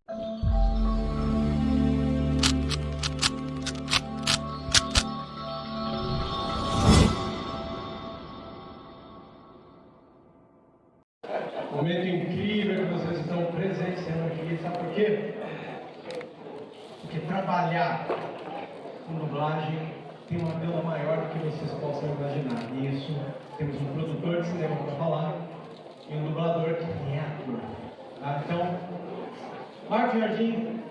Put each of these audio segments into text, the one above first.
Momento incrível que vocês estão presenciando aqui, sabe por quê? Porque trabalhar com dublagem tem uma gama maior do que vocês possam imaginar. E isso, temos um produtor de cinema para falar e um dublador que é ator. Tá? Então, Marcos Jardim,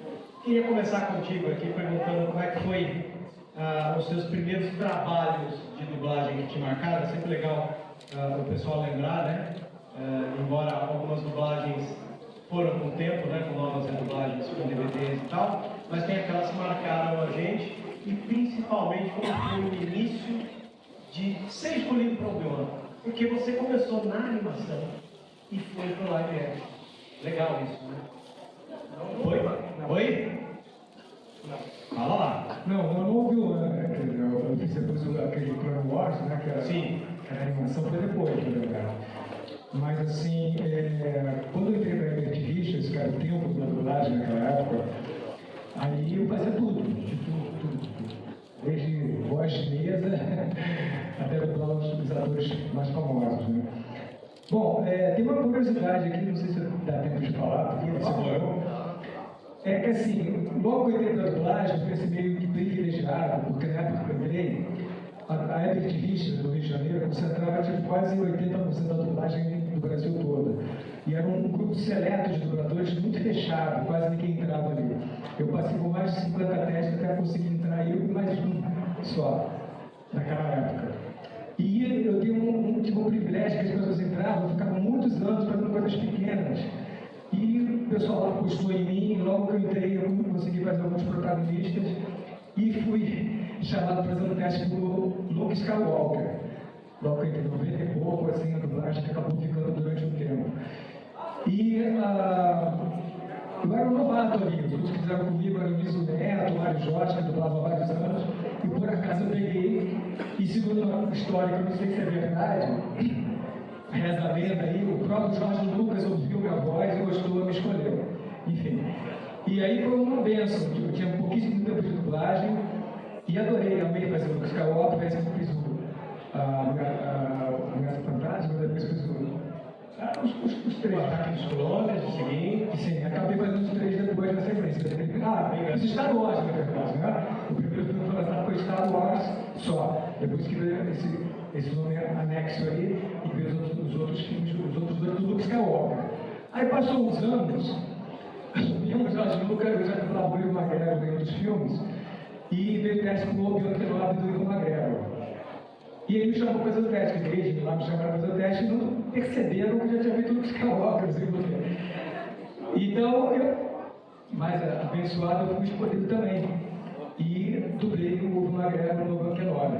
queria começar contigo aqui perguntando como é que foi os seus primeiros trabalhos de dublagem que te marcaram. É sempre legal o pessoal lembrar, né? Embora algumas dublagens foram com o tempo, né, com novas dublagens, com DVDs e tal, mas tem aquelas que marcaram a gente, e principalmente como foi o início de ser escolhido para o Obi-Wan, porque você começou na animação e foi para o live action. Legal isso, né? Foi? Não. Oi? Não. Fala lá. Não, eu não ouvi eu fiz depois aquele Clone Wars, né, que era, Sim. A animação foi depois, na verdade. Mas assim, quando eu entrei para a Herbert Richards, que era o tempo da dublagem naquela época, aí eu fazia tudo. Desde voz de mesa até dublar os atores mais famosos, né? Bom, tem uma curiosidade aqui, não sei se dá tempo de falar, porque você falou. É que assim, logo que eu entrei para a dublagem, eu fui assim, meio que privilegiado, porque na época que eu entrei, a Herbert Richards, do Rio de Janeiro, concentrava quase 80% da dublagem do Brasil todo. E era um grupo seleto de dubladores muito fechado, quase ninguém entrava ali. Eu passei por mais de 50 testes até conseguir entrar, eu e mais um só, naquela época. E eu tenho tipo, um privilégio que as pessoas entravam, ficavam muitos anos fazendo coisas pequenas. E o pessoal lá apostou em mim, logo que eu entrei eu consegui fazer alguns protagonistas e fui chamado para fazer um teste pro Luke Skywalker. Logo que eu entrei, 90 e pouco, assim, a dublagem que acabou ficando durante um tempo. E eu era um novato ali, os que fizeram comigo eram o Niso Neto, o Mário Jorge, que dublava há vários anos, e por acaso eu peguei, e segundo uma história que eu não sei se é verdade, reza a lenda aí, o próprio Jorge Lucas ouviu minha voz e gostou, me escolheu. Enfim. E aí foi uma bênção, eu tinha pouquíssimo tempo de dublagem e adorei, amei fazer o Luke Skywalker, parece que eu fiz o Ameaça Fantástica, depois fiz os três. Ataque dos Clones, o seguinte. Sim, acabei fazendo os três depois na sequência. Fiz Star Wars, na verdade, né? O primeiro filme que foi lançado foi Star Wars só. Depois que veio esse nome anexo aí, e veio os outros filmes, os outros dois do Luke Skywalker. Aí passou uns anos, e o Jorge Lucas, eu já dublava o Ivan McGregor em outros filmes, e veio teste com o Obi-Wan Kenobi do Ivan McGregor. E ele me chamou para fazer o teste, que desde lá me chamaram para fazer o teste e não perceberam que eu já tinha feito o Luke Skywalker, não sei porquê. Então, mais abençoado, eu fui escolhido também. E dublei o Ivan McGregor no Obi-Wan Kenobi.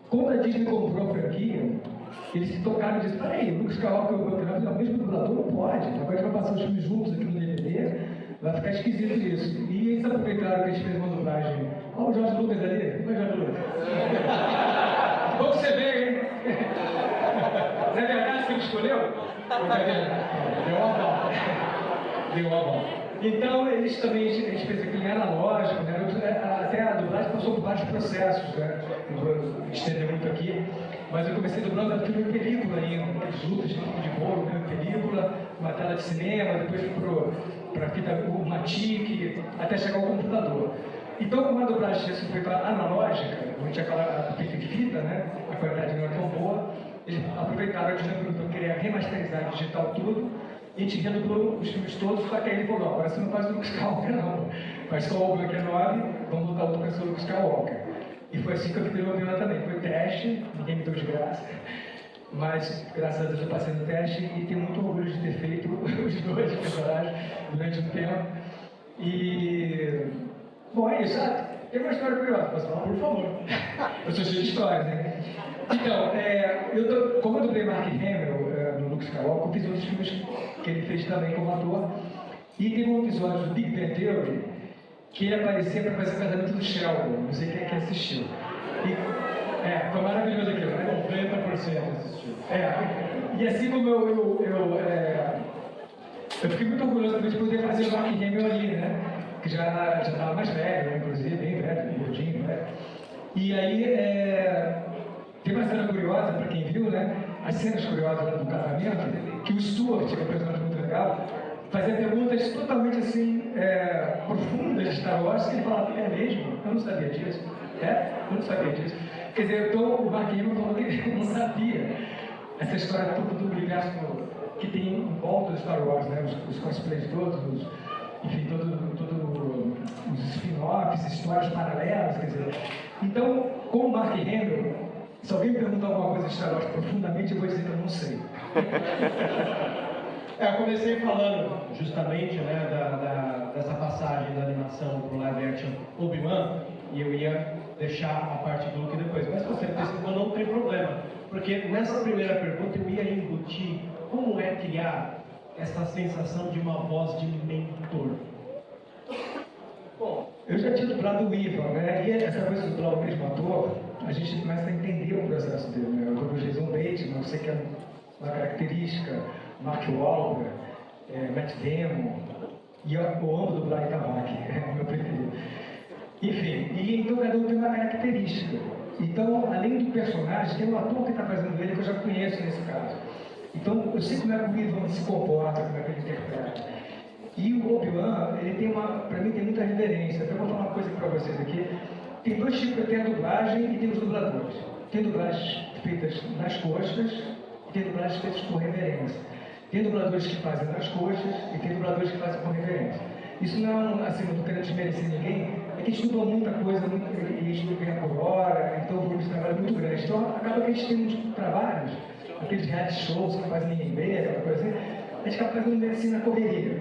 Quando a Disney comprou a franquia, eles se tocaram e disseram, peraí, o Luke Skywalker e o Obi-Wan Kenobi é o mesmo dublador? Não pode. Agora a gente vai passar os filmes juntos aqui no DVD, vai ficar esquisito isso. E eles aproveitaram que a gente fez uma dublagem. Olha o Jorge Lucas ali. Oi, Jorge Lucas. Bom que você veio, hein? Não é verdade que você me escolheu? Deu uma volta. Deu uma volta. Então, eles também, a gente fez aquilo analógico, né? Até a dublagem passou por vários processos, né? Não vou estender muito aqui, mas eu comecei dublando filme em película ainda, aqueles lutas de filme de bolo, em película, uma tela de cinema, depois fui para fita Matic, até chegar ao computador. Então, como a dublagem tinha sido feita analógica, não tinha aquela fita de fita, né? A qualidade não era tão boa, eles aproveitaram a Disney para querer remasterizar digital tudo, e a gente redublou os filmes todos, só que aí ele falou, agora você não faz o Luke Skywalker não, faz só o Obi-Wan Kenobi, vamos botar outra pessoa Luke Skywalker. E foi assim que eu fiquei no Obi-Wan também, foi teste, ninguém me deu de graça, mas graças a Deus eu passei no teste e tenho muito orgulho de ter feito os dois personagens durante um tempo. E... bom, é isso. Tem uma história curiosa, posso falar? Por favor. Eu sou cheio de histórias, né? Então, como eu dublei Mark Hamill no Luke Skywalker, eu fiz outros filmes que ele fez também como ator. E tem um episódio do Big Bang Theory que ele aparecia para fazer o casamento do Sheldon. Não sei quem é que assistiu. Foi maravilhoso aquilo, né? 90% assistiu. E assim como eu Eu fiquei muito orgulhoso também de poder fazer o Mark Hamill ali, né? Que já estava mais velho, né? Inclusive, bem velho, gordinho, né? E aí, tem uma cena curiosa, para quem viu, né? As cenas curiosas do casamento, que o Stuart, que é um personagem muito legal, fazia perguntas totalmente assim, profundas de Star Wars, que ele falava, é mesmo? Eu não sabia disso. Eu não sabia disso. Quer dizer, então o Mark Hamill falou que ele não sabia essa história toda do universo que tem em volta do Star Wars, né? Os cosplays todos, enfim, todos os spin-offs, histórias paralelas, quer dizer. Então, com o Mark Hamill, se alguém me perguntar alguma coisa de Star Wars profundamente, eu vou dizer que eu não sei. Eu comecei falando justamente, né, dessa passagem da animação para o live action Obi-Wan, e eu ia deixar a parte do Luke depois, mas se você antecipou, não tem problema, porque nessa primeira pergunta eu ia embutir como é criar essa sensação de uma voz de mentor. Bom, eu já tinha dublado o Ivan, né? E essa coisa de dublar o mesmo ator, a gente começa a entender o processo dele, né? Eu dublo Jason Bateman, eu sei que é uma característica, Mark Wahlberg, Matt Damon, e eu amo dublar Itamaki, é o meu preferido. Enfim, e então cada um tem uma característica. Então, além do personagem, tem um ator que está fazendo ele que eu já conheço nesse caso. Então, eu sei como é que o Ivan se comporta, como é que ele interpreta. E o Obi-Wan, ele tem para mim, tem muita reverência. Então, eu vou falar uma coisa para vocês aqui. Tem dois tipos, tem a dublagem e tem os dubladores. Tem dublagens feitas nas coxas e tem dublagens feitas por reverência. Tem dubladores que fazem nas coxas e tem dubladores que fazem por reverência. Isso não, assim, não estou querendo desmerecer ninguém, é que a gente dubla muita coisa, e a gente ganha por hora, então o volume de trabalho é muito grande. Então, acaba que a gente tem muitos trabalhos, aqueles reality shows que quase ninguém vê, aquela coisa assim, a gente acaba fazendo assim na correria.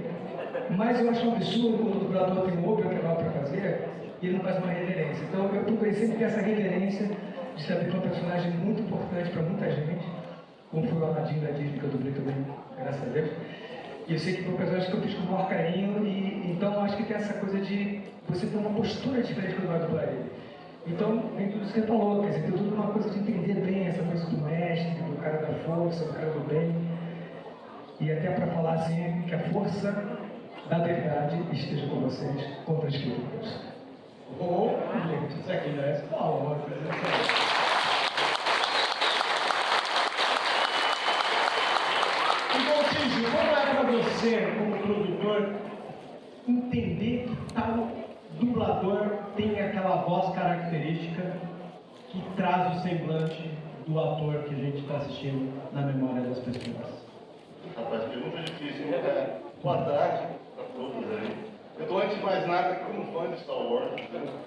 Mas eu acho um absurdo quando o dublador tem um outro trabalho para fazer e ele não faz uma reverência. Então eu procurei sempre ter essa reverência de saber que é um personagem muito importante para muita gente, como foi o Aladdin da Disney, que eu dublei também, graças a Deus. E eu sei que foi um personagem que eu fiz com o maior carinho, e então eu acho que tem essa coisa de você ter uma postura diferente quando vai dublar ele. Então, tem tudo isso que você falou, quer dizer, tem tudo uma coisa de entender bem essa coisa do mestre, do cara da força, do cara do bem. E até para falar assim, que a força da verdade esteja com vocês contra as críticas. Gente, isso aqui não é Paulo, Então, Cícero, como é para você, como produtor, entender que tal dublador tem aquela voz característica que traz o semblante do ator que a gente está assistindo na memória das pessoas? Rapaz, pergunta difícil. Boa tarde para todos aí. Eu estou, antes de mais nada, como fã de Star Wars.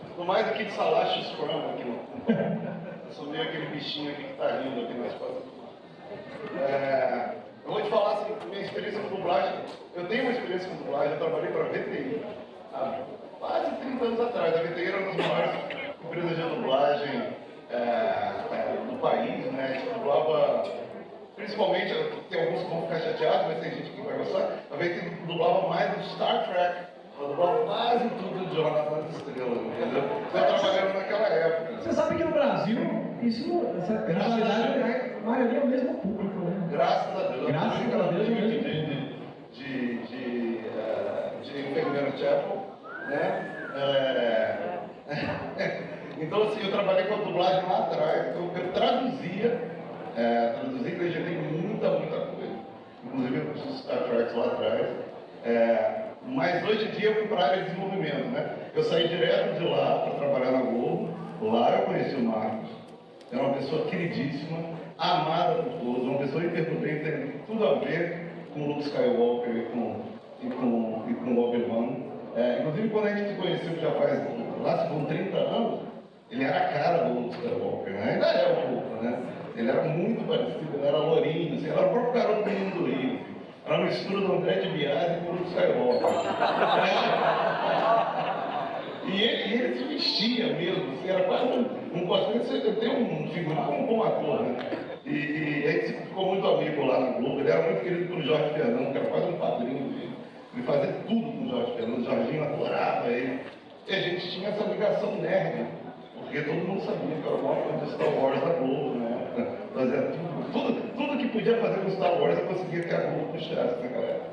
Estou mais aqui de Salash Scrum aqui. Eu sou meio aquele bichinho aqui que está rindo aqui na escola. Eu vou te falar assim, minha experiência com dublagem. Eu tenho uma experiência com dublagem, eu trabalhei para a VTI há quase 30 anos atrás. A VTI era uma das maiores empresas de dublagem do país, né? A gente dublava, principalmente, tem alguns que vão ficar chateados, mas tem gente que vai gostar. A VTI dublava mais no Star Trek, ela dublava quase tudo de Jornada nas Estrelas, entendeu? Eu trabalhando naquela época. Você sabe que no Brasil, essa realidade, a maioria é o mesmo público, né? Graças a Deus. Graças a Deus, de Enfermeiro Chapel, né? Então, assim, eu trabalhei com a dublagem lá atrás, então eu traduzia e legendei muita coisa. Inclusive, eu fiz Star Trek lá atrás. Mas hoje em dia eu fui para a área de desenvolvimento, né? Eu saí direto de lá para trabalhar na Globo. Lá eu conheci o Marcos. É uma pessoa queridíssima, amada por todos, uma pessoa hiperprudente, tem tudo a ver com o Luke Skywalker e com o Obi-Wan. Inclusive, quando a gente se conheceu já faz, lá se vão 30 anos, ele era a cara do Luke Skywalker, né? Ainda é um pouco, né? Ele era muito parecido, ele era lourinho, assim, era o próprio garoto do mundo do livro. Era uma mistura do André de Biasi com o Luke Skywalker. E ele se vestia mesmo, assim, era quase um cosplay, você tem um figurino como ator, né? E a gente ficou muito amigo lá na Globo, ele era muito querido pelo Jorge Fernando, que era quase um padrinho dele. Ele fazia tudo com o Jorge Fernando, o Jorginho adorava ele. E a gente tinha essa ligação nerd, porque todo mundo sabia que era o maior fã de Star Wars da Globo, né? Fazia tudo que podia fazer com Star Wars, eu conseguia que a Globo puxasse naquela época.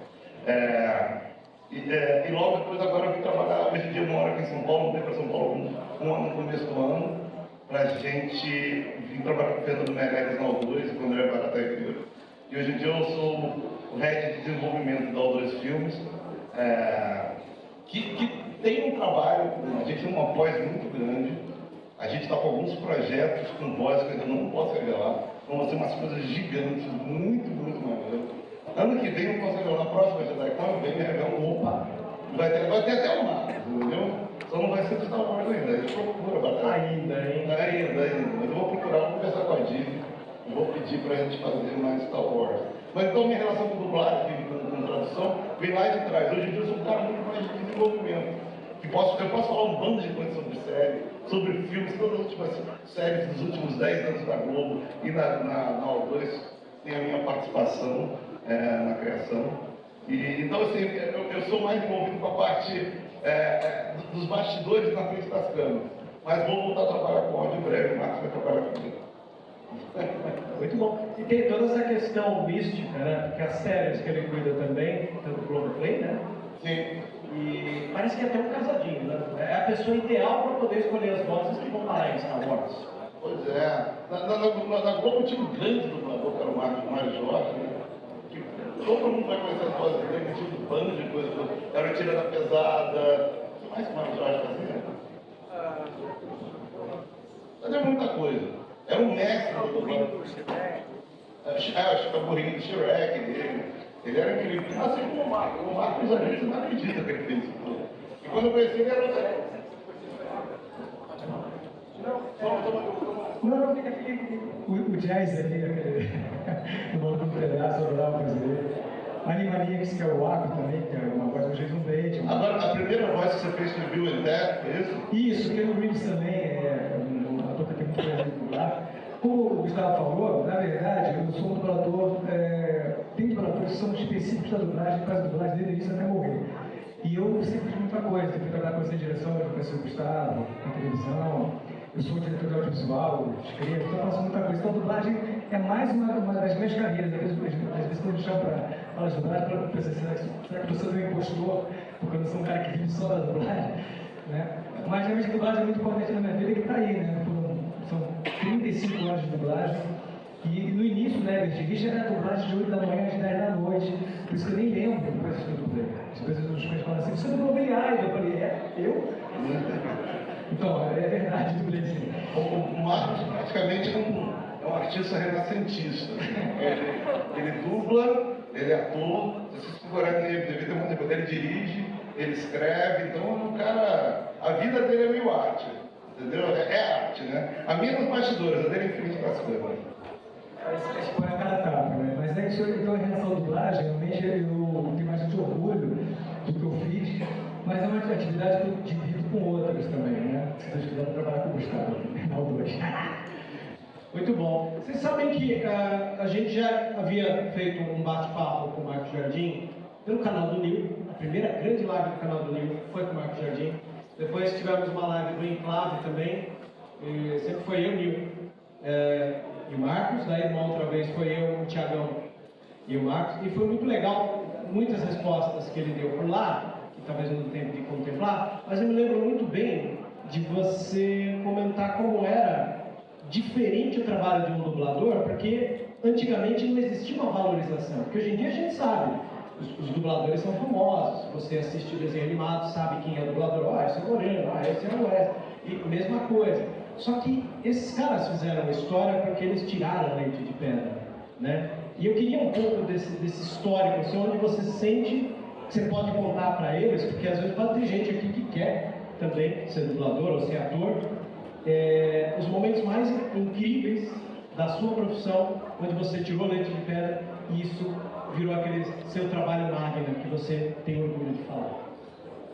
E logo depois agora eu vim trabalhar, hoje em dia eu moro aqui em São Paulo, mudei para São Paulo um ano no começo do ano, para a gente vir trabalhar com o Fernando Meirelles na O2 e com o André Barata Ribeiro. E hoje em dia eu sou o head de desenvolvimento da O2 Filmes, que tem um trabalho, a gente tem uma voz muito grande, a gente está com alguns projetos com voz que eu ainda não posso revelar, vão ser umas coisas gigantes, muito, muito maneiras. Ano que vem eu posso revelar, na próxima JediCon vem me revela, opa, vai ter até o Marcos, entendeu? Só não vai ser do Star Wars ainda, a gente procura batalha. Ainda, hein? Ainda. Mas eu vou procurar, vou conversar com a Disney, eu vou pedir para a gente fazer mais Star Wars. Mas então minha relação com dublagem, com tradução, vem lá de trás. Hoje em dia eu sou um cara muito mais de desenvolvimento. Eu posso falar um bando de coisas sobre série, sobre filmes, todas as últimas séries dos últimos 10 anos da Globo e na O2 tem a minha participação na criação. Então, assim, eu sou mais envolvido com a parte dos bastidores na frente das câmeras. Mas vou voltar a trabalhar com áudio em breve, o Marcos vai trabalhar comigo. Muito bom. E tem toda essa questão mística, né? Porque as séries que ele cuida também, tanto o Globoplay, né? Sim. E parece que é até um casadinho, né? É a pessoa ideal para poder escolher as vozes que vão parar em Star Wars. Pois é. Na Globo tinha um grande dublador, que era o Mário Jorge, né? Que todo mundo vai conhecer as vozes dele, tinha um bando de coisas. Era o Tira da Pesada. O que mais que o Mário Jorge fazia? Fazia muita coisa. Era um mestre do dublagem. O burrinho do Shrek dele. Ele era incrível. Assim como o Marcos. O Marcos, a gente não acredita que ele fez isso tudo. E quando eu conheci ele, era Não, fica. O Jazz ali, o maluco do pedaço, eu adorava fazer ele. Animaniacs, que é o Arco também, que é uma voz do Jason Bateman. Agora, a primeira voz que você fez foi Bill and Ted, foi isso? Isso, Keanu Reeves também é um ator que tem muito prazer em dublar. Como o Gustavo falou, na verdade, eu sou um dublador, tem dubladores que são específicos da dublagem, faz dublagem desde o início até morrer. E eu sempre fiz muita coisa, eu fui trabalhar com essa direção, eu conheci o Gustavo, na televisão, eu sou diretor de audiovisual, escrevo, então eu faço muita coisa. Então a dublagem é mais uma das minhas carreiras. Às vezes quando me chamam para falar de dublagem, eu penso, será que eu estou sendo um impostor, porque eu não sou um cara que vive só da dublagem? Né? Mas realmente a dublagem é muito importante na minha vida, que está aí, né? São 35 anos de dublagem. E no início, né, Vertigista era dublagem de 8 da manhã às 10 da noite, por isso que eu nem lembro depois que eu dublei. As coisas dos meus falam assim, você dublou Billy Idol? Eu falei, eu? Então, é verdade, dublei sim. O Marcos praticamente é um artista renascentista. Ele dubla, ele é ator, se vocês procurarem nele, deve ter muita coisa, ele dirige, ele escreve, então é um cara. A vida dele é meio arte, entendeu? É arte, né? A minha é nos bastidores, a dele é infinito das câmeras. Esse foi a cada etapa, né? Mas é que então, em relação à dublagem, realmente eu tenho bastante orgulho do que eu fiz, mas é uma atividade que eu divido com outras também, né? Se Deus quiser, trabalhar com o Gustavo, na O2. Muito bom. Vocês sabem que a gente já havia feito um bate-papo com o Marcos Jardim pelo canal do Nil. A primeira grande live do canal do Nil foi com o Marcos Jardim. Depois tivemos uma live do Enclave também. E sempre foi eu, Nil e o Marcos. Daí uma outra vez foi eu, o Thiagão e o Marcos. E foi muito legal, muitas respostas que ele deu por lá, que talvez não tenha tempo de contemplar, mas eu me lembro muito bem de você comentar como era diferente o trabalho de um dublador, porque antigamente não existia uma valorização, porque hoje em dia a gente sabe, os dubladores são famosos, você assiste o desenho animado, sabe quem é o dublador, esse é o Moreno, esse é o Wesley, e mesma coisa. Só que esses caras fizeram a história porque eles tiraram leite de pedra, né? E eu queria um pouco desse histórico, assim, onde você sente que você pode contar para eles, porque às vezes pode ter gente aqui que quer também ser dublador ou ser ator, os momentos mais incríveis da sua profissão, onde você tirou leite de pedra e isso virou aquele seu trabalho magno que você tem orgulho de falar.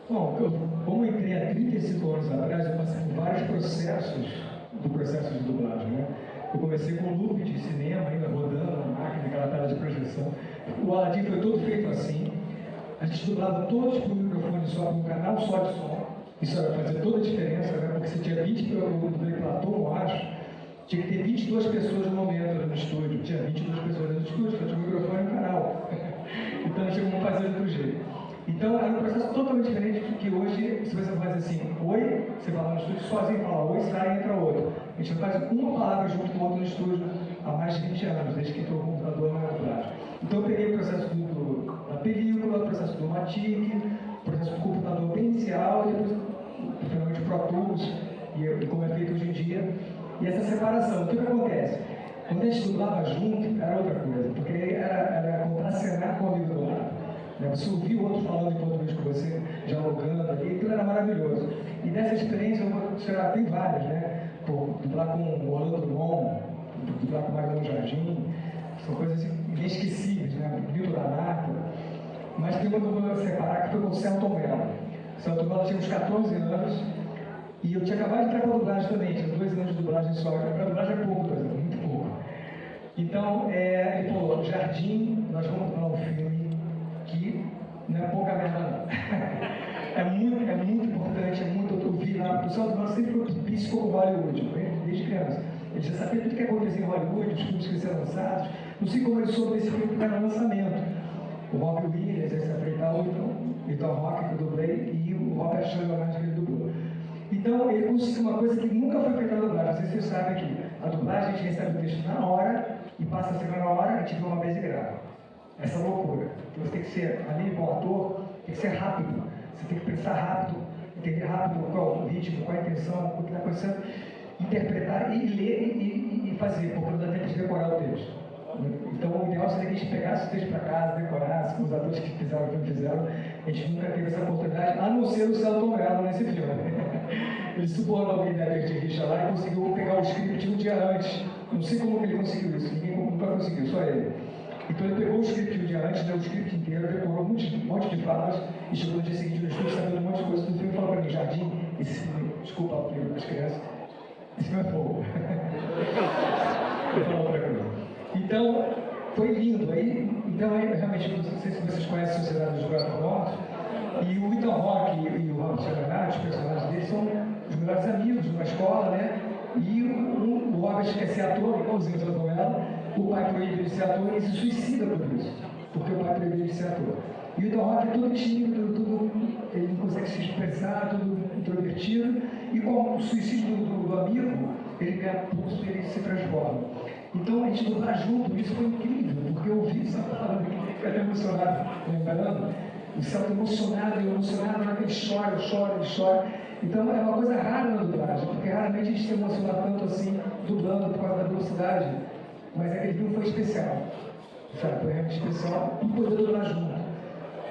Bom, como eu entrei há 35 anos atrás, eu passei por vários processos do processo de dublagem, né? Eu comecei com loop de cinema, ainda rodando na máquina, aquela tela de projeção. O Aladdin foi todo feito assim. A gente dublava todos por microfone só, por um canal só de som. Isso ia fazer toda a diferença, né? Porque você tinha 20 dublê platô, eu acho, tinha que ter 22 pessoas no momento no estúdio. Tinha 22 pessoas no estúdio, só tinha um microfone e um canal. Então nós tivemos que fazer de outro jeito. Então era um processo totalmente diferente do que hoje, se você faz assim, oi, você fala no estúdio sozinho, fala oi, sai e entra outro. A gente faz uma palavra junto com o outro no estúdio há mais de 20 anos, desde que entrou o computador na dublagem. Então eu peguei o processo da película, o processo do Matic, o processo do computador bem inicial, e depois finalmente o Pro Tools, e como é feito hoje em dia. E essa separação, o que acontece? Quando a gente dublava junto, era outra coisa, porque era contracenar com o amigo do lado. Você ouvir o outro falando em português com você, dialogando ali, aquilo era maravilhoso. E dessa experiência, eu vou tirar, tem várias, né? Pô, dublar com o Orlando Drummond, dublar com o Magnum Jardim, são coisas inesquecíveis, né? Vitor da Nata. Mas tem uma que eu vou separar, que foi com o Celton Mello. O Celton Mello tinha uns 14 anos, e eu tinha acabado de entrar para a dublagem também, tinha 2 anos de dublagem só. Para a dublagem é pouco, por exemplo, muito pouco. Então, ele falou, Jardim, nós vamos dublar um filme que não é pouca merda não. é muito importante, é muito, eu vi lá, o Celton Mello sempre foi psicólogo com Hollywood, desde criança. Ele já sabia tudo que acontecia em Hollywood, os filmes que iam ser lançados. Não sei como ele soube desse filme que era lançamento. O Robbie Williams, esse apreitado, o Ethan Hawke que eu dublei, e o Robert Schumann que ele dublou. Então, ele conseguiu uma coisa que nunca foi feita na dublagem. Não sei se vocês sabem que a dublagem a gente recebe o texto na hora, e passa a semana na hora, a gente vê uma vez e grava. Essa loucura. Então, você tem que ser, além de bom ator, tem que ser rápido. Você tem que pensar rápido, entender rápido qual o ritmo, qual a intenção, o que está acontecendo, interpretar e ler e fazer, porque não dá tempo de decorar o texto. Então, o ideal seria que a gente pegasse o texto para casa, decorasse, com os atores que fizeram o que fizeram. A gente nunca teve essa oportunidade, a não ser o Celton Mello nesse filme. Ele subornou alguém da Everett Richa lá e conseguiu pegar o script um dia antes. Não sei como que ele conseguiu isso, ninguém nunca conseguiu, só ele. Então ele pegou o script um dia antes, deu o script inteiro, decorou um monte de falas e chegou no dia seguinte no estúdio sabendo um monte de coisa do filme e falou para mim, Jardim, esse filme, desculpa o as crianças, esse filme é fogo. Vou falar outra coisa. Então, foi lindo. Então, realmente, não sei se vocês conhecem a Sociedade dos Poetas Mortos, e o Ethan Hawke e o Robert Schumann, os personagens deles, são os melhores amigos de uma escola, né? E o Robert quer ser ator, igualzinho o Celton Mello, o pai proíbe ele de ser ator e ele se suicida por isso, porque o pai proíbe ele de ser ator. E o Ethan Hawke é todo tímido, ele não consegue se expressar, tudo introvertido, e com o suicídio do amigo, ele ganha pulso e ele se transforma. Então a gente dublar junto, isso foi incrível, porque eu ouvi o Celton falando aqui, fiquei até emocionado, lembrando, o Celton emocionado, na hora que ele chora. Então é uma coisa rara na dublagem, porque raramente a gente se emociona tanto assim, dublando por causa da velocidade, mas aquele filme foi especial, sabe? Foi realmente especial e poder dublar junto,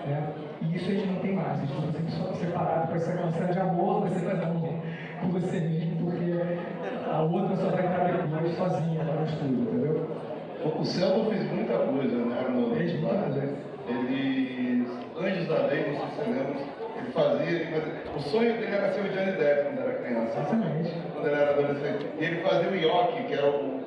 né? E isso a gente não tem mais, a gente não tem só separado, para ser uma cena de amor, você faz amor com você mesmo, porque a outra só vai estar depois sozinha lá no estúdio, entendeu? O Celton fez muita coisa, né? Fez muita coisa. Ele, Anjos da Lei, nos cinemas, ele fazia. O sonho dele era ser o Johnny Depp quando era criança. Exatamente. Quando ele era adolescente. E ele fazia o York, que era um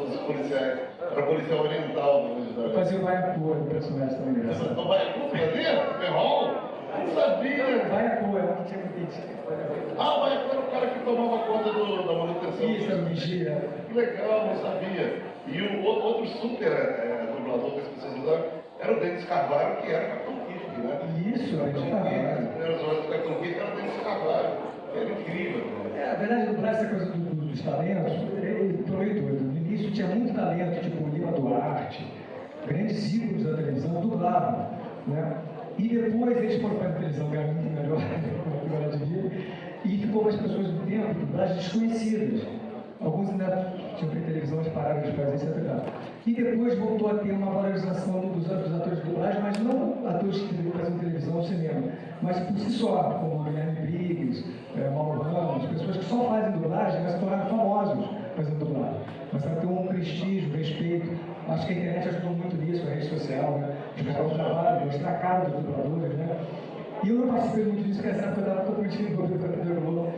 dos policiais, era o policial oriental do Anjos da Lei. Fazia o Baiacu, o personagem também. O Baiacu fazia? Ferrol? Não sabia. Baiacu, é o que tinha que Ah, o Baiacu era o cara que tomava conta da manutenção. Isso, era o vigia. Que legal, não sabia. E o outro super dublador que as pessoas usavam era o Denis Carvalho, que era Capitão Kirk, né? Isso, a gente tá Era os olhos do Capitão Kirk, era o Denis Carvalho. Era incrível. A verdade, dublar essa coisa dos talentos, ele foi doido. No início tinha muito talento, tipo Lima Duarte, grandes ícones da televisão dublavam, né? E depois eles foram para a televisão ganhar muito melhor, melhor de vida, e ficou as pessoas do tempo, dublagens desconhecidas. Alguns ainda tinham feito televisão, mas pararam de fazer, etc. E depois voltou a ter uma valorização dos atores de dublagem, mas não atores que fazem televisão ou cinema, mas por si só, como Guilherme Briggs, Mauro Ramos, pessoas que só fazem dublagem, mas se tornaram famosos fazendo dublagem. Mas ela tem um prestígio, um respeito. Acho que a internet ajudou muito nisso, a rede social, né? Divulgar o trabalho, mostrar a cara dos dubladores, né? E eu não participei muito disso, porque essa época eu estava totalmente envolvido com a TV Globo.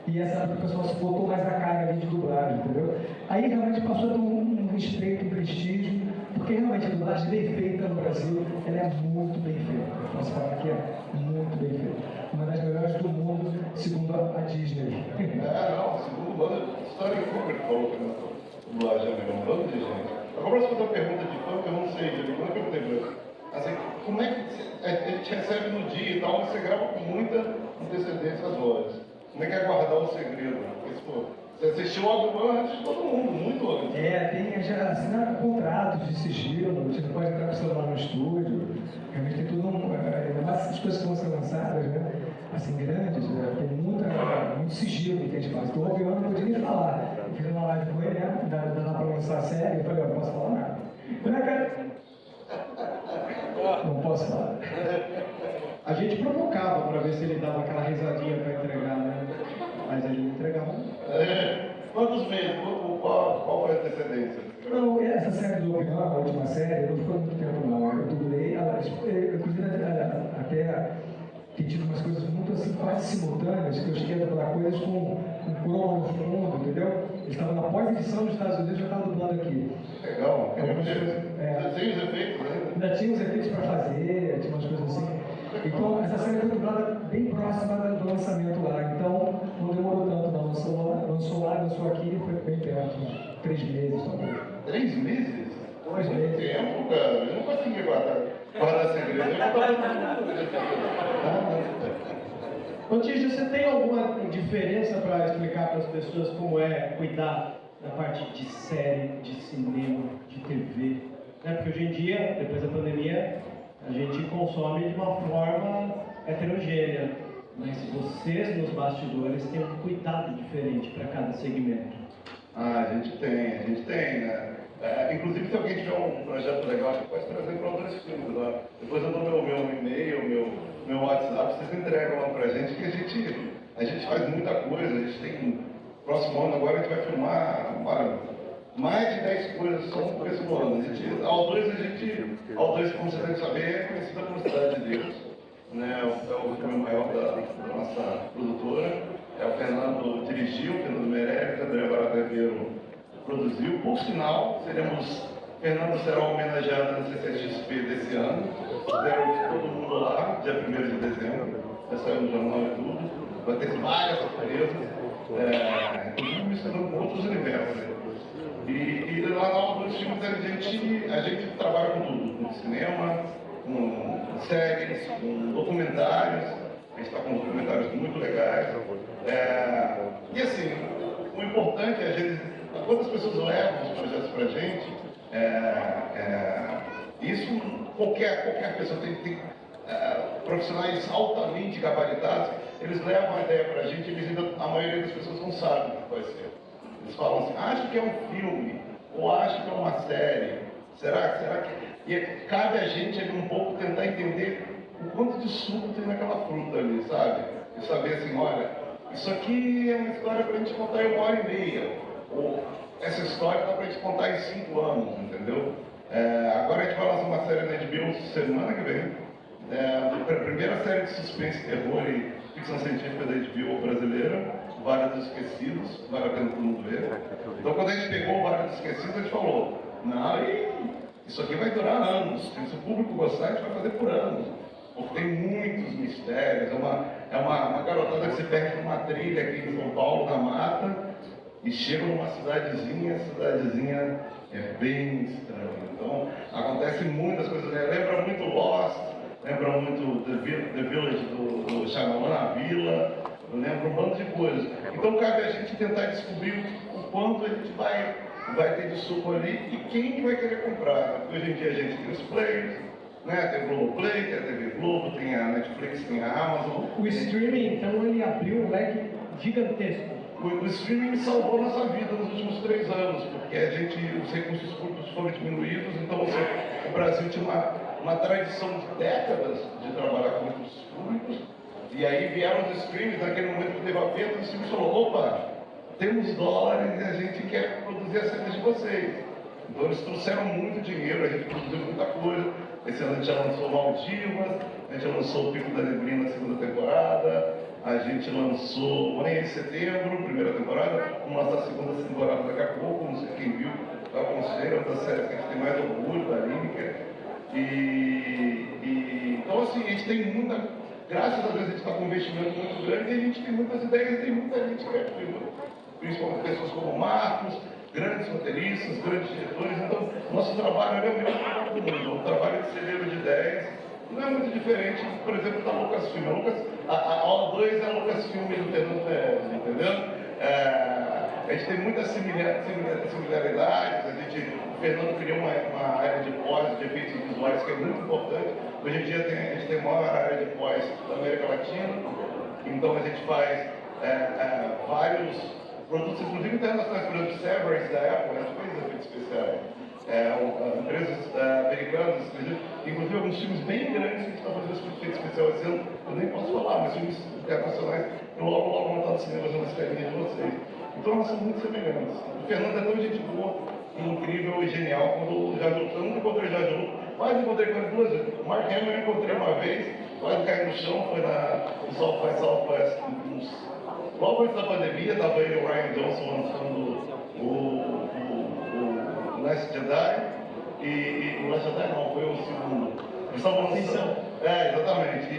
E essa época o pessoal se botou mais a cara ali de dublagem, entendeu? Aí realmente passou a ter um respeito, um prestígio, porque realmente a dublagem bem feita no Brasil, ela é muito bem feita. Eu posso falar que é muito bem feita. Uma das melhores do mundo, segundo a Disney. Não, segundo o bando, Stanley Kubrick falou que a dublagem é melhor, um bando de gente. Agora, se fazer uma pergunta de fã, que eu não sei, eu não perguntei pra ele. Assim, como é que ele te recebe no dia e tal, você grava com muita antecedência as horas. Como é que é guardar o segredo? Porque, pô, você assistiu o Obi-Wan antes de todo mundo, muito antes. Tem já assinaram contratos de sigilo, você não pode entrar com o celular no estúdio, realmente tem tudo ainda mais as coisas que vão ser lançadas, né? Assim, grandes, né? Tem muito sigilo que a gente faz. Então o Obi-Wan não podia nem falar. Eu fiz uma live com ele, né? Dá pra lançar a série, eu falei, eu não posso falar nada. Como é que é? Não posso falar. A gente provocava para ver se ele dava aquela risadinha para entregar, né? Mas ele não entregava. Quantos meses? Qual foi a antecedência? Não, essa série do Obi-Wan, a última série, não foi muito tempo não. Eu dublei, inclusive até tem tido umas coisas muito assim, quase simultâneas, que eu cheguei a dublar coisas com cromo no fundo, entendeu? Eles estavam na pós-edição dos Estados Unidos, eu já estava dublando aqui. Legal. Já tem os efeitos, né? Ainda tinha os efeitos para fazer, tinha umas coisas assim. Então, essa série foi dublada bem próxima do lançamento lá. Então, não demorou tanto, não. Lançou aqui, foi bem perto, uns 3 meses, talvez. 3 meses? 2 meses. Tempo, cara. Eu não consegui guardar segredo. Eu contava Ô Tígio, você tem alguma diferença para explicar para as pessoas como é cuidar da parte de série, de cinema, de TV? Né? Porque hoje em dia, depois da pandemia, a gente consome de uma forma heterogênea. Mas vocês, nos bastidores, têm um cuidado diferente para cada segmento. a gente tem, né? Inclusive, se alguém tiver um projeto legal, a gente pode trazer para outros filmes lá. Depois eu dou meu e-mail, meu WhatsApp, vocês entregam lá pra gente, que a gente faz muita coisa. A gente tem, próximo ano agora, a gente vai filmar mais de 10 coisas só no esse ano. Autores, como você deve saber, é conhecida como Cidade de Deus. Né? É o filme maior da nossa produtora. O Fernando dirigiu, o Fernando Meirelles, André Barata Ribeiro produziu. Por sinal, Fernando será homenageado na CCXP desse ano. Espero todo mundo lá, dia 1º de dezembro. Já saiu no jornal e tudo. Vai ter várias surpresas, inclusive misturando com outros universos. E lá na Autores Filmes a gente trabalha com tudo, com cinema, com séries, com documentários. A gente está com documentários muito legais. E assim, o importante é, às vezes, quando as pessoas levam os projetos para a gente, isso qualquer pessoa tem profissionais altamente gabaritados, eles levam a ideia para a gente, a maioria das pessoas não sabe o que vai ser. Eles falam assim, acho que é um filme, ou acho que é uma série, será que... E cabe a gente ali um pouco tentar entender o quanto de suco tem naquela fruta ali, sabe? E saber assim, olha, isso aqui é uma história para a gente contar em 1h30, ou essa história dá para a gente contar em 5 anos, entendeu? Agora a gente vai lançar uma série na HBO semana que vem, a primeira série de suspense, terror e ficção científica da HBO brasileira, Vale dos Esquecidos, vale a pena todo mundo ver. Então quando a gente pegou o Vale dos Esquecidos, a gente falou, não, isso aqui vai durar anos, se o público gostar, a gente vai fazer por anos, porque tem muitos mistérios, é uma garotada que se perde numa trilha aqui em São Paulo, na mata, e chega numa cidadezinha, a cidadezinha é bem estranha. Então acontece muitas coisas, né? Lembra muito Lost, lembra muito The Village do Shyamalan, a Vila, lembra um bando de coisas. Então cabe a gente tentar descobrir o quanto a gente vai ter de suco ali e quem que vai querer comprar. Hoje em dia a gente tem os players, né? Tem o Globoplay, tem a TV Globo, tem a Netflix, tem a Amazon. O streaming, então, ele abriu um leque gigantesco. O streaming salvou nossa vida nos últimos 3 anos, porque os recursos públicos foram diminuídos, então o Brasil tinha uma tradição de décadas de trabalhar com recursos públicos, e aí vieram os streams, naquele momento que teve a perda, o streaming falou, opa, temos dólares e a gente quer produzir as séries de vocês. Então eles trouxeram muito dinheiro, a gente produziu muita coisa. Esse ano a gente já lançou Maldivas, a gente já lançou o Pico da Neblina na 2ª temporada, a gente lançou Manhã de Setembro, 1ª temporada, vamos lançar a 2ª temporada daqui a pouco, não sei quem viu, eu aconselho, é uma das séries que a gente tem mais orgulho, da Lineker. Então assim, a gente tem graças a Deus a gente está com um investimento muito grande e a gente tem muitas ideias e tem muita gente criativa. principalmente pessoas como o Marcos, grandes roteiristas, grandes diretores. Então, nosso trabalho é o mesmo trabalho do mundo, um trabalho de celeiro de ideias. Não é muito diferente, por exemplo, da Lucasfilm. A O2 é a Lucasfilm do Fernando, entendeu? A gente tem muitas similaridades. O Fernando criou uma área de pós, de efeitos visuais, que é muito importante. Hoje em dia a gente tem a maior área de pós da América Latina. Então a gente faz vários produtos, inclusive internacionais, por exemplo, Severance da Apple, a gente fez efeitos especiais. Empresas americanas, inclusive alguns filmes bem grandes que a gente está fazendo efeito especial esse ano, eu nem posso falar, mas filmes internacionais, eu logo vou estar no cinema fazendo as telinhas de vocês. Então nós somos muito semelhantes. O Fernando é tão gente boa, incrível e genial. Quando o Jorge Lucas, eu nunca encontrei o Jorge Lucas, quase encontrei com ele 2 vezes. O Mark Hamill eu encontrei uma vez, quase caí no chão, foi no South by Southwest, logo antes da pandemia, estava ele e o Ryan Johnson lançando o Last Jedi, e o Last Jedi não, foi o segundo. Eles estavam lançando. Exatamente.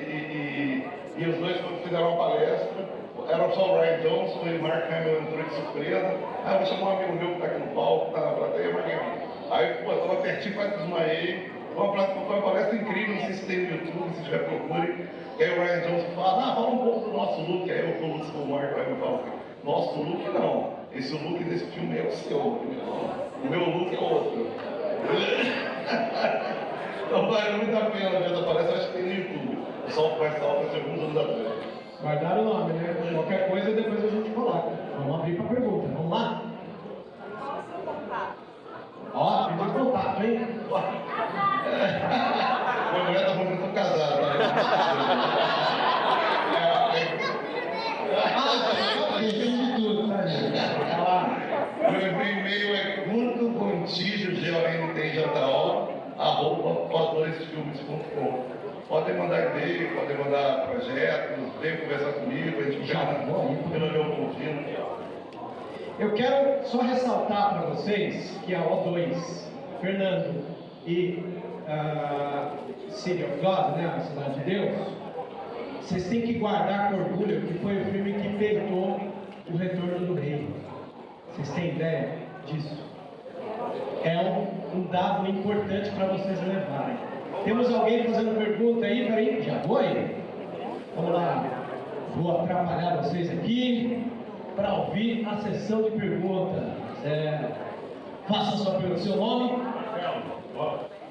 E os dois fizeram uma palestra, era só o Ryan Johnson e o Mark Hamill entrou de surpresa. Ah, vou chamar um amigo meu que está aqui no palco, está na plateia, Mark Hamill. Aí, pô, eu estava pertinho, quase desmaiei. Foi uma palestra incrível, não sei se tem no YouTube, se tiver, procure. E aí o Ryan Johnson fala, fala um pouco do nosso look. Aí eu falo com o Mark Hamill e falo assim, nosso look não, esse look desse filme é o seu. O meu look é outro. Então vale muito a pena ver essa palestra, acho que tem no YouTube. O South by Southwest alguns anos atrás. Guardaram o nome, né? Qualquer coisa depois a gente coloca. Vamos abrir para pergunta. Vamos lá? Ó, pediu contato, hein? Minha mulher tá falando que eu tô casado, Meu e-mail é curtocontígio@2filmes.com. Podem mandar e-mail, podem mandar projetos, vem conversar comigo, a gente Já vou. pelo meu convite. Eu quero só ressaltar para vocês que a O2, Fernando e City of God, né, a Cidade de Deus, vocês têm que guardar com orgulho que foi o filme que peitou o Retorno do Rei. Vocês têm ideia disso? É um dado importante para vocês levarem. Temos alguém fazendo pergunta aí? Peraí, já foi? Vamos lá. Vou atrapalhar vocês aqui para ouvir a sessão de perguntas. Faça sua pergunta. Seu nome?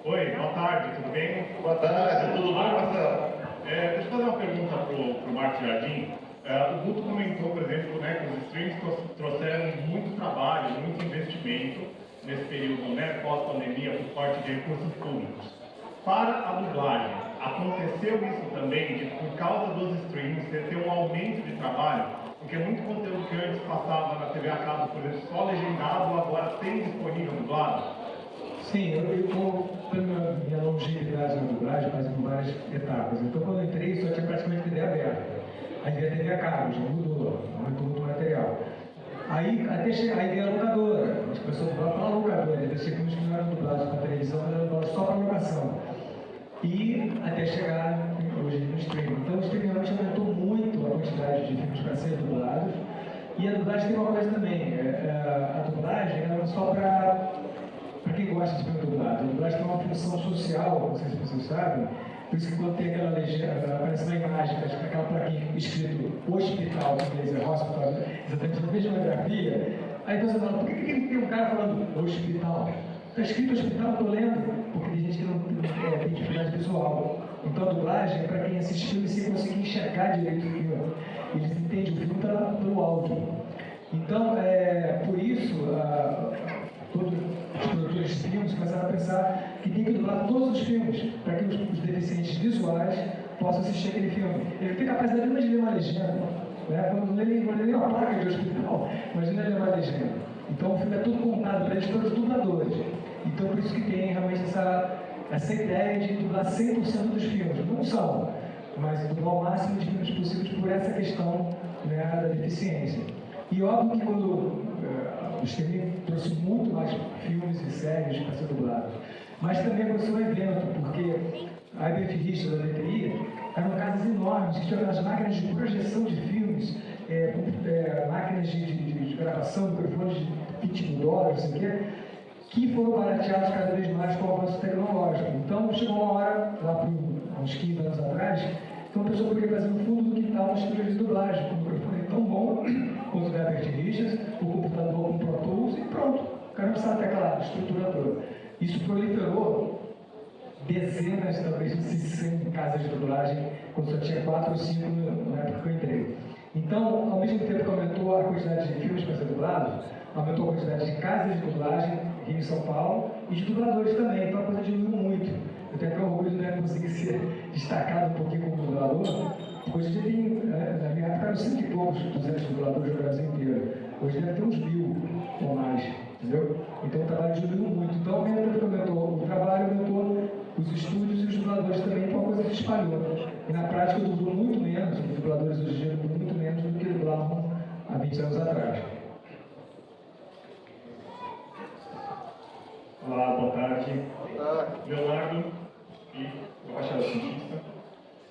Oi, boa tarde, tudo bem? Boa tarde, tudo bom, Marcelo? Deixa eu fazer uma pergunta para o Marcos Jardim. O Guto comentou, por exemplo, né, que os streams trouxeram muito trabalho, muito investimento nesse período, né, pós-pandemia, por parte de recursos públicos. Para a dublagem, aconteceu isso também, de por causa dos streams, você ter um aumento de trabalho? Porque muito conteúdo que antes passava na TV a cabo, por exemplo, só legendado, agora tem disponível dublado? Sim, eu pela minha longevidade na dublagem, passando várias etapas. Então, quando eu entrei, só tinha praticamente TV aberta. Aí veio a TV a cabo, já mudou, aumentou muito o material. Aí, até chegar, aí veio a locadora. As pessoas dublavam para a locadora, devia ser filmes que não eram dublados para televisão, mas eram dublados só para locação. E até chegar hoje no streaming. Então, o streaming realmente aumentou muito a quantidade de filmes para serem dublados. E a dublagem tem uma coisa também, a dublagem ela não é só para quem gosta de filme dublado. A dublagem tem uma função social, não sei se vocês sabem. Por isso que quando tem aquela legenda, aparece uma imagem, aquela plaquinha escrito hospital, em inglês é hospital, exatamente na mesma grafia. Aí você fala, por que tem um cara falando hospital? Está escrito hospital, estou lendo, porque tem gente que não tem dificuldade visual. Então a dublagem é para quem assiste filme sem conseguir enxergar direito o filme. Eles entendem o filme pelo áudio. Então, por isso, todos os produtores de filmes começaram a pensar que tem que dublar todos os filmes, para que os deficientes visuais possam assistir aquele filme. Ele tem capacidade de ler uma legenda, né? Quando não lê nem uma placa de hospital, imagina ler uma legenda. Então o filme é tudo contado para eles pelos dubladores. Então por isso que tem realmente essa ideia de dublar 100% dos filmes. Não são, mas dublar o máximo de filmes possíveis por essa questão, né, da deficiência. E óbvio que quando o streaming trouxe muito mais filmes e séries para ser dublados, mas também aconteceu um evento, porque a Herbert Richards da DTI, eram casas enormes, que tinham as máquinas de projeção de filmes, máquinas de gravação, microfones de 20 mil dólares, não sei o quê, que foram barateados cada vez mais com o avanço tecnológico. Então, chegou uma hora, lá por uns 15 anos atrás, que uma pessoa podia fazer no fundo do quintal um estúdio de dublagem, com um microfone tão bom quanto o da Herbert Richards, o computador com Pro Tools, e pronto. O cara não precisava ter aquela estrutura toda. Isso proliferou dezenas, talvez, de 100 casas de dublagem, quando só tinha 4 ou 5 na época que eu entrei. Então, ao mesmo tempo que aumentou a quantidade de filmes para ser dublados, aumentou a quantidade de casas de dublagem aqui em São Paulo e de dubladores também, então a coisa diminuiu muito. Eu tenho até orgulho de não conseguir ser destacado um pouquinho como dublador. Hoje em dia tem, na minha época eram 100 e poucos, 200 dubladores do Brasil inteiro. Hoje deve ter uns 1000 ou mais, entendeu? Então o trabalho diminuiu muito. Então, ao mesmo tempo que aumentou o trabalho, aumentou os estúdios e os dubladores também, então a coisa se espalhou. E na prática eu dublo muito menos, os dubladores hoje em dia dublam muito menos do que dublavam há 20 anos atrás. Olá, boa tarde. Leonardo, e Baixada Cientista.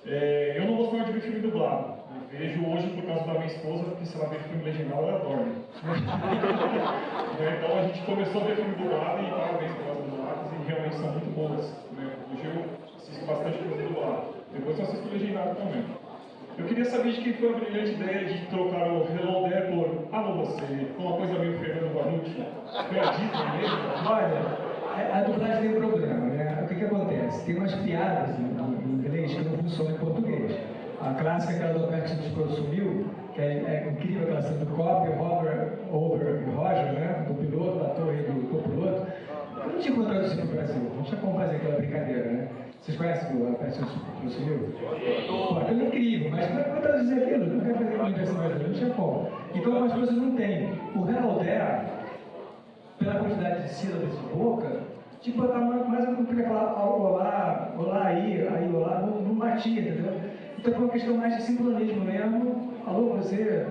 Eu não gostava de ver filme dublado. Eu vejo hoje por causa da minha esposa, porque se ela vê filme legendado, ela dorme. Então a gente começou a ver filme dublado e parabéns pelas dubladas, e realmente são muito boas. Hoje eu assisto bastante coisa dublada. Depois eu assisto legendado também. Eu queria saber de quem foi a brilhante ideia de trocar o Hello There por Alô Você, uma coisa meio Fernando Vanucci. Foi a Disney mesmo? Olha, a dublagem tem um problema, né? O que acontece? Tem umas piadas em inglês que não funcionam em português. A clássica, aquela do Alberto Chico sumiu, que é incrível aquela cena do Cop, Over e Roger, né? Do piloto, da torre do copiloto. Eu não tinha como traduzir para o Brasil, não tinha como fazer aquela brincadeira, né? Vocês conhecem o Alberto Chico sumiu? Pô, aquilo é incrível, mas como é que eu vou traduzir aquilo? Não quero fazer uma versão brasileira, não tinha como. Então, algumas coisas não tem. O Hello There, pela quantidade de sílabas de boca, tipo, eu tava mais eu não queria falar olá aí, olá, não batia, entendeu? Então foi uma questão mais de sincronismo mesmo. Alô, você?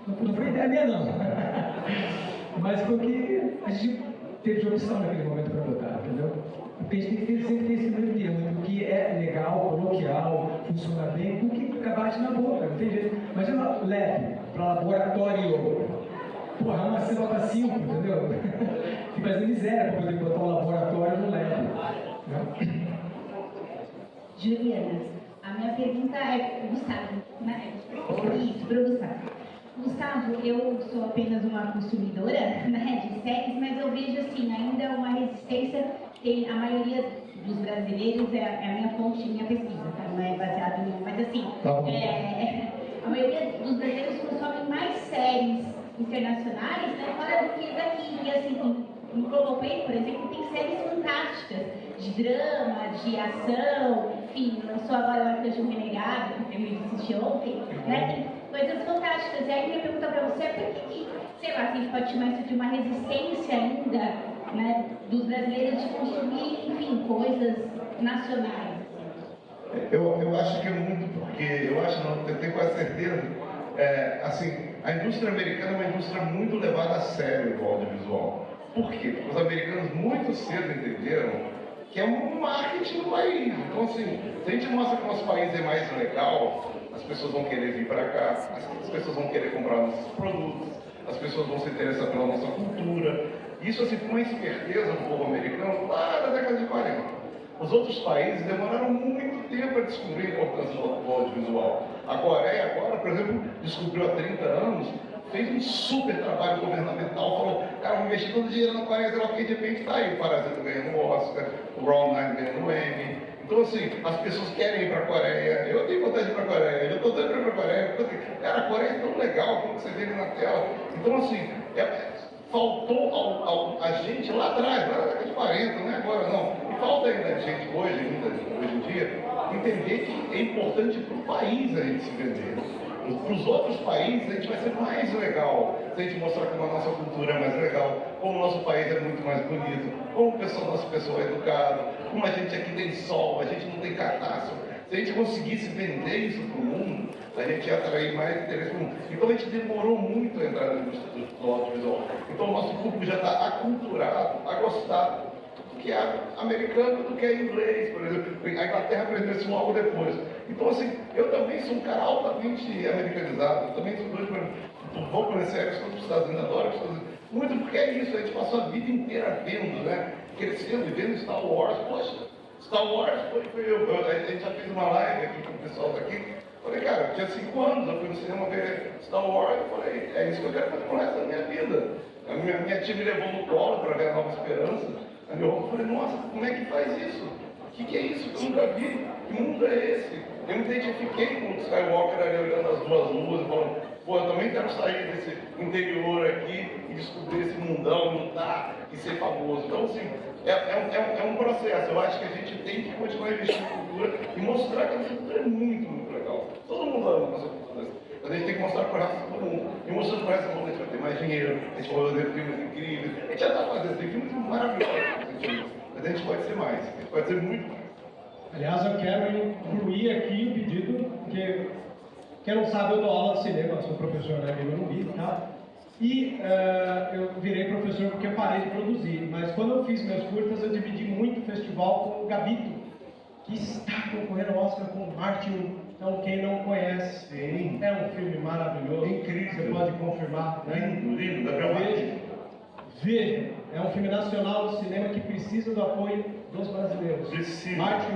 Não foi ideia minha, não. Mas foi que a gente teve de opção naquele momento para botar, entendeu? Porque a gente tem que sempre ter esse meio termo, o que é legal, coloquial, funciona bem, o que bate na boca, não tem jeito. Imagina lab para laboratório. Porra, é uma sílaba 5, entendeu? Que faz miséria para poder botar um laboratório no lab. Né? Juliana, a minha pergunta é Gustavo, né? Isso, para o Gustavo. Gustavo, eu sou apenas uma consumidora, né, de séries, mas eu vejo assim, ainda uma resistência, tem a maioria dos brasileiros, é a minha fonte, minha pesquisa, tá? Não é baseado em... Mas assim, a maioria dos brasileiros consomem mais séries internacionais, né, fora do que daqui. E assim, no Globoplay, por exemplo, tem séries fantásticas, de drama, de ação, enfim, lançou agora o Arcanjo Renegado, que eu assisti ontem, né, tem coisas fantásticas. E aí minha pergunta para você é por que, sei lá, a gente pode chamar isso de uma resistência ainda, né, dos brasileiros de consumir, enfim, coisas nacionais? Eu acho que é muito porque, eu acho não, eu tenho quase certeza, assim, a indústria americana é uma indústria muito levada a sério do audiovisual. Por quê? Porque os americanos muito cedo entenderam que é um marketing do país. Então, assim, se a gente mostra que o nosso país é mais legal, as pessoas vão querer vir para cá, as pessoas vão querer comprar nossos produtos, as pessoas vão se interessar pela nossa cultura. Isso, assim, com uma esperteza do povo americano lá na década de 40. Os outros países demoraram muito tempo a descobrir a importância do audiovisual. A Coreia, agora, por exemplo, descobriu há 30 anos, fez um super trabalho governamental, falou, cara, vamos investir todo o dinheiro na Coreia, sei lá, porque de repente está aí o Parasita ganhando o Oscar, o Round 9 ganhando o Emmy. Então, assim, as pessoas querem ir para a Coreia, eu tenho vontade de ir para a Coreia, eu estou dando para ir para a Coreia, porque, assim, cara, a Coreia é tão legal, como você vê ali na tela. Então, assim, faltou a gente lá atrás, lá na década de 40, não é agora não, e falta ainda a gente hoje em dia, entender que é importante para o país a gente se vender. Para os outros países a gente vai ser mais legal se a gente mostrar como a nossa cultura é mais legal, como o nosso país é muito mais bonito, como o nosso pessoal é educado, como a gente aqui tem sol, a gente não tem catástrofe. Se a gente conseguisse vender isso para o mundo, a gente ia atrair mais interesse para o mundo. Então a gente demorou muito a entrar no indústria do audiovisual. Então o nosso público já está aculturado a gostar que é americano do que é inglês, por exemplo. A Inglaterra aprendeu isso logo depois. Então, assim, eu também sou um cara altamente americanizado, eu também sou doido para vou conhecer os Estados Unidos, adoro os Estados Unidos. Muito porque é isso, a gente passou a vida inteira vendo, né? Crescendo e vendo Star Wars. Poxa, Star Wars a gente já fez uma live aqui com o pessoal daqui. Falei, cara, eu tinha 5 anos, eu fui no cinema ver Star Wars, eu falei, é isso que eu quero fazer pro resto da minha vida. A minha tia me levou no colo para ver a Nova Esperança. Aí eu falei, nossa, como é que faz isso? O que é isso que eu nunca vi? Que mundo é esse? Eu me identifiquei com o Skywalker ali olhando as duas luas, falando, pô, eu também quero sair desse interior aqui e descobrir esse mundão, lutar e ser famoso. Então, assim, é um processo. Eu acho que a gente tem que continuar investindo em cultura e mostrar que a nossa cultura é muito, muito legal. Todo mundo ama a nossa cultura. Mas a gente tem que mostrar para o resto de todo mundo. E mostrando para o resto do mundo, a gente vai ter mais dinheiro, a gente vai fazer filmes incríveis. A gente já está fazendo, tem filmes maravilhosos, mas a gente pode ser mais, a gente pode ser muito mais. Aliás, eu quero incluir aqui o pedido, porque quem não sabe, eu dou aula de cinema, sou professor na Morumbi, tá? E eu virei professor porque eu parei de produzir, mas quando eu fiz meus curtas, eu dividi muito o festival com o Gabito, que está concorrendo ao Oscar com Martin. Então, quem não conhece, Sim. é um filme maravilhoso, incrível, você pode confirmar, né? Lindo, Gabriel Martins. Veja, é um filme nacional de cinema que precisa do apoio dos brasileiros. Precisa. Martin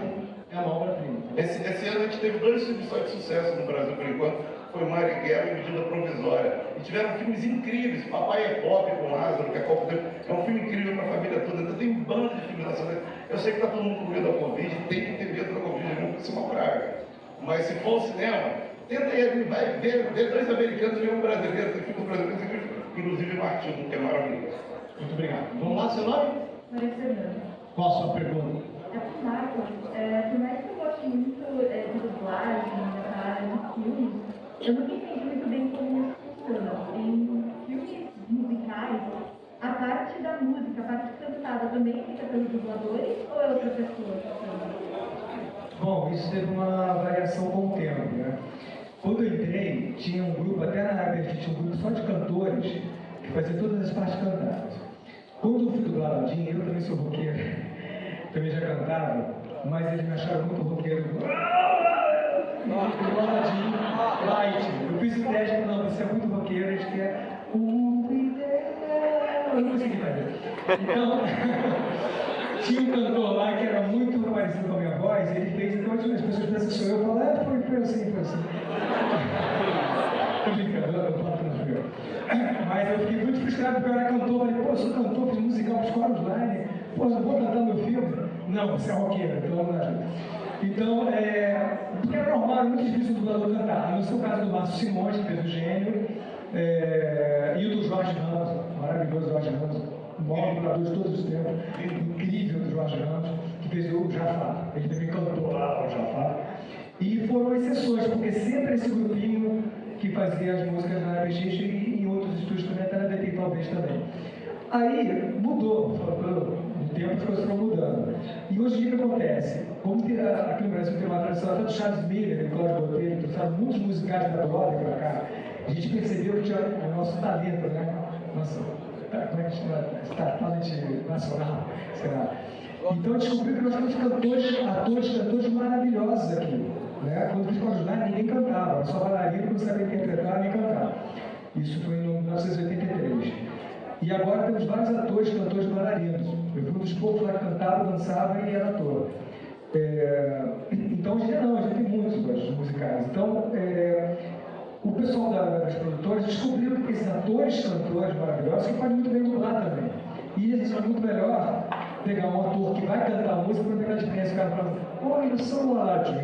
é uma obra-prima. Esse ano a gente teve 2 filmes só de sucesso no Brasil, por enquanto. Foi Marighella e Medida Provisória. E tiveram filmes incríveis. Papai é Pop com Lázaro, que é Copa do... É um filme incrível para a família toda. Então tem banda de filmes nacionais. Eu sei que está todo mundo com medo da Covid, tem que ter medo da Covid, não ser uma praga. Mas se for ao cinema, tenta ir, vai ver 2 americanos e um brasileiro. Tem filmes brasileiros, inclusive Martinho, que é maravilhoso. Muito obrigado. Vamos lá, seu nome? Maria Fernanda. Qual a sua pergunta? É pro Marcos. Por mais que eu goste muito de dublagem, da área de filmes, eu nunca entendi muito bem como isso funciona. Em filmes musicais, a parte da música, a parte cantada também fica pelos dubladores ou é outra pessoa que canta? Bom, isso teve uma variação com o tempo, né? Quando eu entrei, tinha um grupo, até na época tinha um grupo só de cantores, que fazia todas as partes cantadas. Quando eu fui dublar Aladdin, eu também sou roqueiro, também já cantava, mas eles me acharam muito roqueiro. O Aladdin, light. Eu fiz o teste, não, você é muito roqueiro, a gente quer eu não consegui fazer. Então, tinha um cantor lá que era muito parecido com a minha voz, ele fez, então as pessoas pensam que sou eu, eu falo, foi assim. Tô brincando, eu falo que não fui eu. Mas eu fiquei muito frustrado porque eu era cantor, falei, pô, eu sou cantor, fiz musical para escola online, pô, eu vou cantar meu filme? Não, você é roqueiro, então não ajuda. Então, porque era normal, era muito difícil o dublador cantar. No seu caso do Márcio Simões, que fez o Gênio, e o do Jorge Ramos, maravilhoso Jorge Ramos, o maior dublador de todos os tempos, incrível do Jorge Ramos, que fez o Jafar. Ele também cantou lá o Jafar. E foram exceções, porque sempre esse grupinho que fazia as músicas na ABX e em outros estúdios também, até na DT talvez também. Aí mudou, o tempo foi mudando. E hoje em dia o que acontece? Como aqui no Brasil tem uma tradição, tanto Charles Miller e Cláudio Botelho, que trouxeram muitos musicais da Broadway para cá, a gente percebeu que tinha o nosso talento, né? Nosso, como é que chama? Talento nacional, será? Então descobriu que nós temos cantores maravilhosos aqui. Né? Quando fiz Cláudio Botelho, ninguém cantava, só bailarino que não sabia interpretar nem cantar. Isso foi em 1983. E agora temos vários atores, cantores bailarinos. Eu fui um dos poucos lá que cantava, dançava e era ator. Então, hoje em dia não, a gente tem muitos musicais. Então, o pessoal das produtoras descobriu que esses atores, cantores maravilhosos, que podem muito bem dublar também. E eles são muito melhor pegar um ator que vai cantar a música para pegar a diferença. O cara falando, oi, eu sou o Aladdin.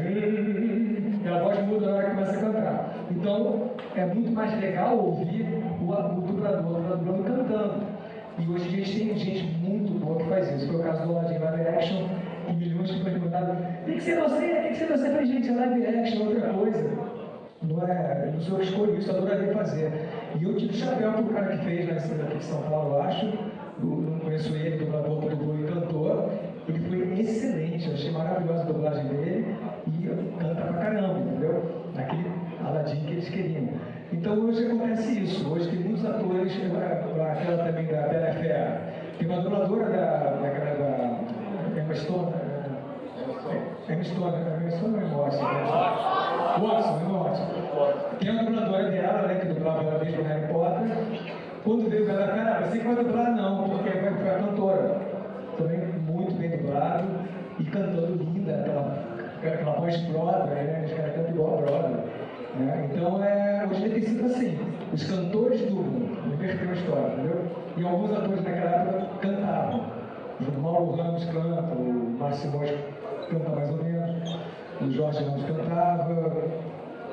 E a voz muda na hora que começa a cantar. Então, é muito mais legal ouvir o dublador cantando. E hoje em dia a gente tem gente muito boa que faz isso. Foi o caso do Aladdin Live Action, e milhões que foi perguntado, tem que ser você, falei, gente, é Live Action, outra coisa. Não sou eu que escolhi isso, eu adoraria fazer. E eu tive chapéu pro cara que fez na cena aqui de São Paulo, eu acho. Eu não conheço ele, dublador, produtor e cantor. Ele foi excelente, eu achei maravilhosa a dublagem dele e canta pra caramba, entendeu? Naquele Aladdin que eles queriam. Então hoje acontece isso, hoje tem muitos atores, aquela também da Bela Fera, tem uma dubladora Emma Stone, Emma Stone ou Emma Watson? Emma Watson. Tem a dubladora dela, né, que dublava ela desde o Harry Potter. Quando veio ela, cara, você que vai dublar não, porque foi a cantora. Também muito bem dublado e cantando linda, aquela voz Broadway, né? Os caras cantam igual a Broadway. Né? Então, hoje tem sido assim, os cantores dublam, inverteu a história, entendeu? E alguns atores naquela época cantavam. O Mauro Ramos canta, o Márcio Simões canta mais ou menos, o Jorge Ramos cantava.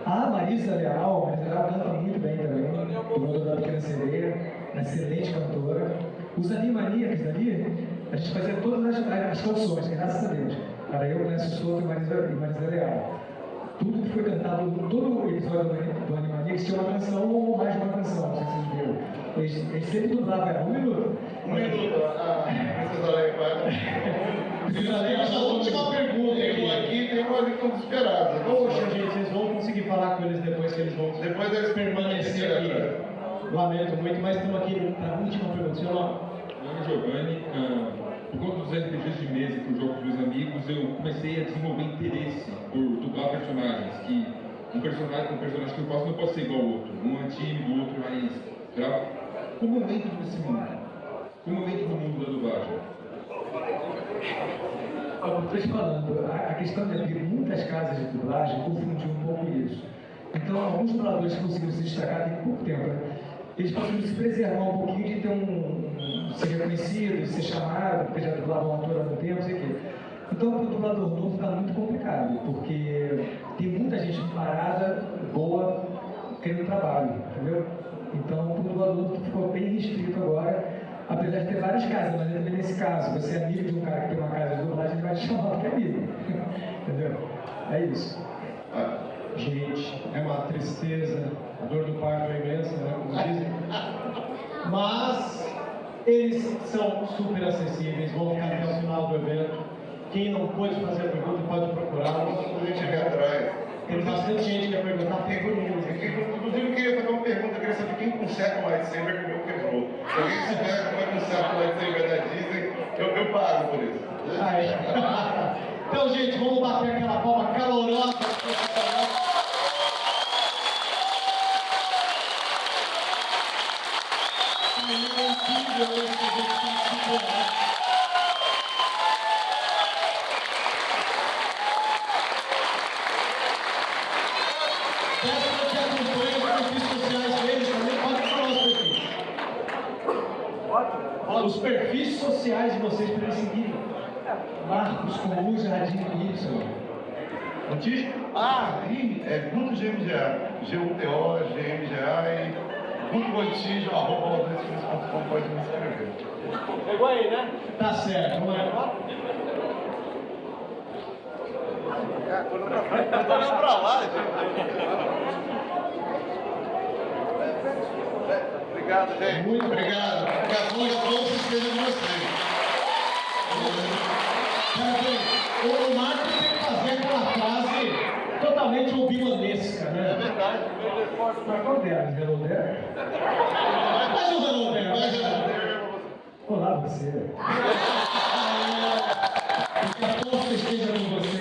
A Marisa Leal canta muito bem também, dubladora da Pequena Sereia, excelente cantora. Os Animaniacs ali, a gente fazia todas as canções, graças a Deus. Era eu, Clécio Souto e Marisa Leal. Tudo que foi cantado, todo o episódio do Animaniacs tinha uma canção ou mais de uma canção, não sei se vocês viram. Eles sempre dublavam, um minuto. Princesa Leia vai. Essa última pergunta Tem aqui, tem uma ali que estão desesperados. Poxa, gente, vocês vão conseguir falar com eles depois que eles vão Depois eles permanecer aqui. Lamento muito, mas estamos aqui para a última pergunta. Seu nome? Meu nome é Giovanni. Por conta dos RPGs de mesa e por jogos dos amigos, eu comecei a desenvolver interesse por dublar personagens. Que um personagem que eu faço não pode ser igual ao outro. Um é tímido, o outro é mais grave. Como eu entro nesse mundo? Como eu entro no mundo da dublagem? Eu estou te falando, a questão de abrir muitas casas de dublagem confundiu um pouco isso. Então, alguns dubladores que conseguiram se destacar tem pouco tempo, né? Eles conseguiram se preservar um pouquinho de ter ser reconhecido, ser chamado, porque já dublavam um ator há muito tempo, sei o quê. Então, para o dublador novo está muito complicado, porque tem muita gente parada, boa, querendo trabalho, entendeu? Então, o dublador ficou bem restrito agora, apesar de ter várias casas, mas também nesse caso, você é amigo de um cara que tem uma casa de dublagem, ele vai te chamar porque é amigo, entendeu? É isso. Gente, é uma tristeza, a dor do parto é imensa, né, como dizem. Mas eles são super acessíveis, vão ficar até o final do evento. Quem não pôde fazer a pergunta pode procurá-los. A gente aqui atrás. Tem bastante gente que quer perguntar, perguntas. Inclusive, eu queria fazer uma pergunta, eu queria saber quem conserta o lightsaber que o meu quebrou. Se alguém souber como é que conserta o lightsaber da Disney, eu pago por isso. Aí. Então, gente, vamos bater aquela palma calorosa. Os perfis sociais de vocês para eles seguirem. Marcos com U, Jardim com Y. Montijo? Aí é Guto GMGA. GUTO, GMGA e Guto Montijo, @valdoresfrios.com, pode me escrever. Pegou aí, né? Tá certo, não é? Eu tô olhando pra lá, gente. Obrigado, gente. Muito obrigado. Que a sua esposa esteja com vocês. O Marcos tem que fazer aquela frase totalmente obimanesca, né? É verdade. Mas qual delas? Hello there? Faz um hello there, Mas Olá, você. Que a força esteja com vocês.